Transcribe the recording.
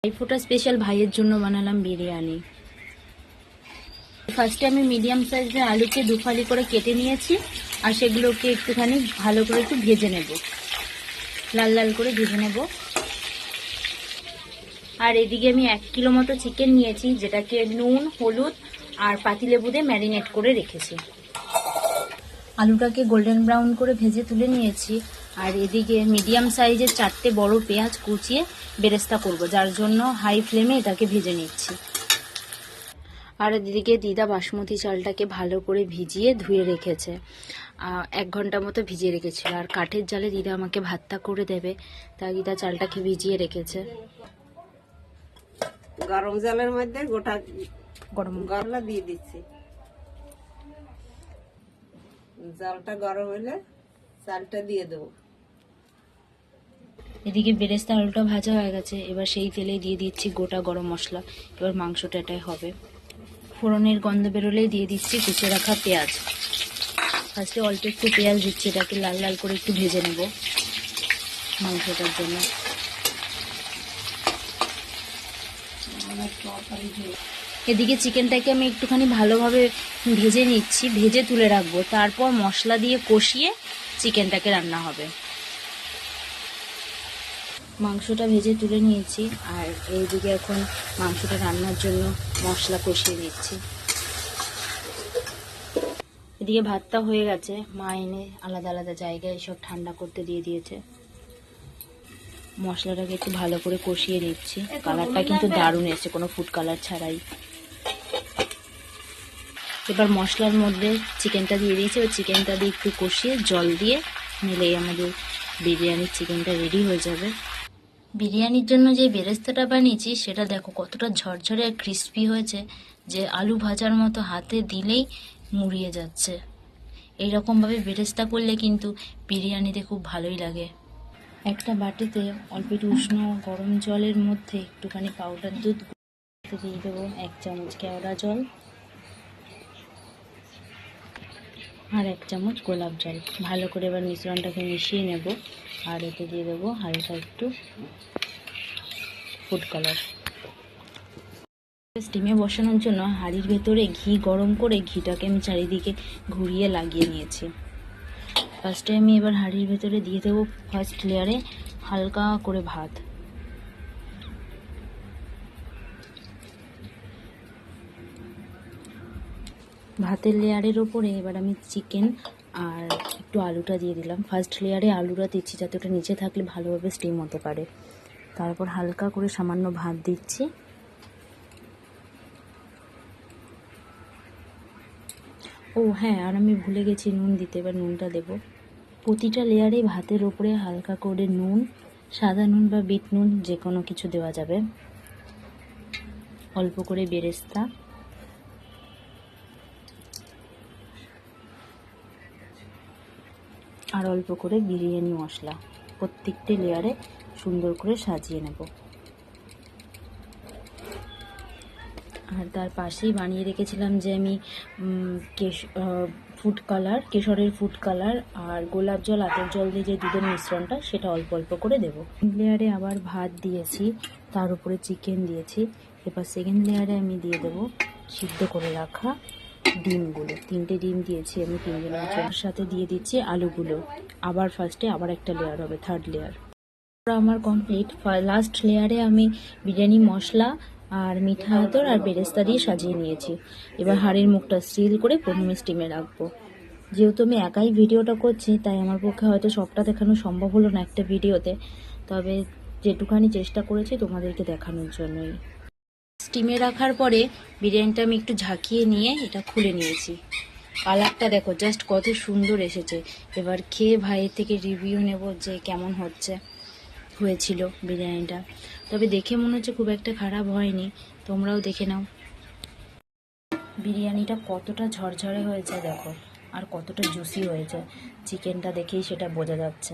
Bhaiphonta special ভাইয়ের জন্য বানালাম বিরিয়ানি। ফার্স্টে আমি মিডিয়াম সাইজের আলুকে দুফালি করে কেটে নিয়েছি আর সেগুলোকে একটুখানি ভালো করে একটু ভেজে নেব, লাল লাল করে ভেজে নেব। আর এদিকে আমি 1 কিলো মতো চিকেন নিয়েছি, যেটাকে নুন, হলুদ আর পাতিলেবু দিয়ে ম্যারিনেট করে রেখেছি। আলুটাকে গোল্ডেন ব্রাউন করে ভেজে তুলে নিয়েছি। আর এদিকে মিডিয়াম সাইজের 4টে বড় পেঁয়াজ কুচিয়ে বেরেস্তা করব, যার জন্য হাই ফ্লেমে এটাকে ভেজে নিচ্ছি। আর এদিকে দিদা বাসমতি চালটাকে ভালো করে ভিজিয়ে ধুয়ে রেখেছে, 1 ঘন্টা মতো ভিজিয়ে রেখেছিল। আর কাঠের জালে দিদা আমাকে ভাতটা করে দেবে, তাই দিদা চালটাকে ভিজিয়ে রেখেছে। গরম জলের মধ্যে গোটা গরলা দিয়ে দিচ্ছি। জলটা গরম হলে চালটা দিয়ে দেবো। এদিকে বেরেস্তা আলুটা ভাজা হয়ে গেছে, এবার সেই তেলে দিয়ে দিচ্ছি গোটা গরম মশলা। এবার মাংসটা এটাই হবে। ফোড়নের গন্ধ বেরোলেই দিয়ে দিচ্ছি কুচে রাখা পেঁয়াজ। ফার্স্টে অল্প একটু পেঁয়াজ দিচ্ছি, এটাকে লাল লাল করে একটু ভেজে নেব মাংসটার জন্য। এদিকে চিকেনটাকে আমি একটুখানি ভালোভাবে ভেজে নিচ্ছি, ভেজে তুলে রাখবো। তারপর মশলা দিয়ে কষিয়ে চিকেনটাকে রান্না হবে। মাংসটা ভেজে তুলে নিয়েছি আর এইদিকে এখন মাংসটা রান্নার জন্য মশলা কষিয়ে নিচ্ছি। এদিকে ভাতটা হয়ে গেছে, মা এনে আলাদা আলাদা জায়গায় সব ঠান্ডা করতে দিয়ে দিয়েছে। মশলাটাকে একটু ভালো করে কষিয়ে নিচ্ছি। কালারটা কিন্তু দারুণ এসেছে, কোনো ফুড কালার ছাড়াই। এবার মশলার মধ্যে চিকেনটা দিয়ে দিয়েছি, এবার চিকেনটা দিয়ে একটু কষিয়ে জল দিয়ে নিলেই আমাদের বিরিয়ানির চিকেনটা রেডি হয়ে যাবে। বিরিয়ানির জন্য যে বেরেস্তাটা বানিয়েছি সেটা দেখো কতটা ঝরঝরে আর ক্রিস্পি হয়েছে, যে আলু ভাজার মতো হাতে দিলেই মুড়িয়ে যাচ্ছে। এইরকমভাবে বেরেস্তা করলে কিন্তু বিরিয়ানিতে খুব ভালোই লাগে। একটা বাটিতে অল্প একটু উষ্ণ গরম জলের মধ্যে একটুখানি পাউডার দুধ দিয়ে দেবো, 1 চামচ কেওড়া জল আর 1 চামচ গোলাপ জল। ভালো করে এবার মিশ্রণটাকে মিশিয়ে নেব। আর এতে দিয়ে দেবো হালকা একটু ফুড কালার। স্টিমে বসানোর জন্য হাঁড়ির ভেতরে ঘি গরম করে ঘিটাকে আমি চারিদিকে ঘুরিয়ে লাগিয়ে নিয়েছি। ফার্স্টে আমি এবার হাঁড়ির ভেতরে দিয়ে দেবো ফার্স্ট লেয়ারে হালকা করে ভাত। ভাতের লেয়ারের ওপরে এবার আমি চিকেন আর একটু আলুটা দিয়ে দিলাম। ফার্স্ট লেয়ারে আলুটা দিচ্ছি যাতে ওটা নিচে থাকলে ভালোভাবে স্টিম হতে পারে। তারপর হালকা করে সামান্য ভাত দিচ্ছি। ও হ্যাঁ, আর আমি ভুলে গেছি নুন দিতে, এবার নুনটা দেবো। প্রতিটা লেয়ারে ভাতের ওপরে হালকা করে নুন, সাদা নুন বা বিট নুন যে কোনো কিছু দেওয়া যাবে। অল্প করে বেরেস্তা, আর অল্প করে বিরিয়ানি মশলা প্রত্যেকটি লেয়ারে সুন্দর করে সাজিয়ে নেব। আর তার পাশেই বানিয়ে রেখেছিলাম যে আমি ফুড কালার, কেশরের ফুড কালার আর গোলাপ জল, আতর জল দিয়ে যে দুধের মিশ্রণটা, সেটা অল্প অল্প করে দেবো। লেয়ারে আবার ভাত দিয়েছি, তার উপরে চিকেন দিয়েছি। এবার সেকেন্ড লেয়ারে আমি দিয়ে দেবো সিদ্ধ করে রাখা ডিমগুলো। 3টে ডিম দিয়েছি আমি 3 জনের জন্য। সাথে দিয়ে দিচ্ছি আলুগুলো। আবার ফার্স্টে আবার একটা লেয়ার হবে, থার্ড লেয়ার। আমার কমপ্লিট। লাস্ট লেয়ারে আমি বিরিয়ানি মশলা আর মিঠা আতর আর বেরেস্তা দিয়ে সাজিয়ে নিয়েছি। এবার হাঁড়ির মুখটা সিল করে 15 মিনিট স্টিমে রাখবো। যেহেতু আমি একাই ভিডিওটা করছি, তাই আমার পক্ষে হয়তো সবটা দেখানো সম্ভব হলো না একটা ভিডিওতে, তবে যেটুখানি চেষ্টা করেছি তোমাদেরকে দেখানোর জন্যই। স্টিমে রাখার পরে বিরিয়ানিটা আমি একটু ঝাঁকিয়ে নিয়ে এটা খুলে নিয়েছি। কালারটা দেখো জাস্ট কত সুন্দর এসেছে। এবার খেয়ে ভাইয়ের থেকে রিভিউ নেব যে কেমন হয়েছিল বিরিয়ানিটা। তবে দেখে মনে হচ্ছে খুব একটা খারাপ হয়নি, তোমরাও দেখে নাও। বিরিয়ানিটা কতটা ঝরঝরে হয়েছে দেখো, আর কতটা জুসি হয়েছে, চিকেনটা দেখেই সেটা বোঝা যাচ্ছে।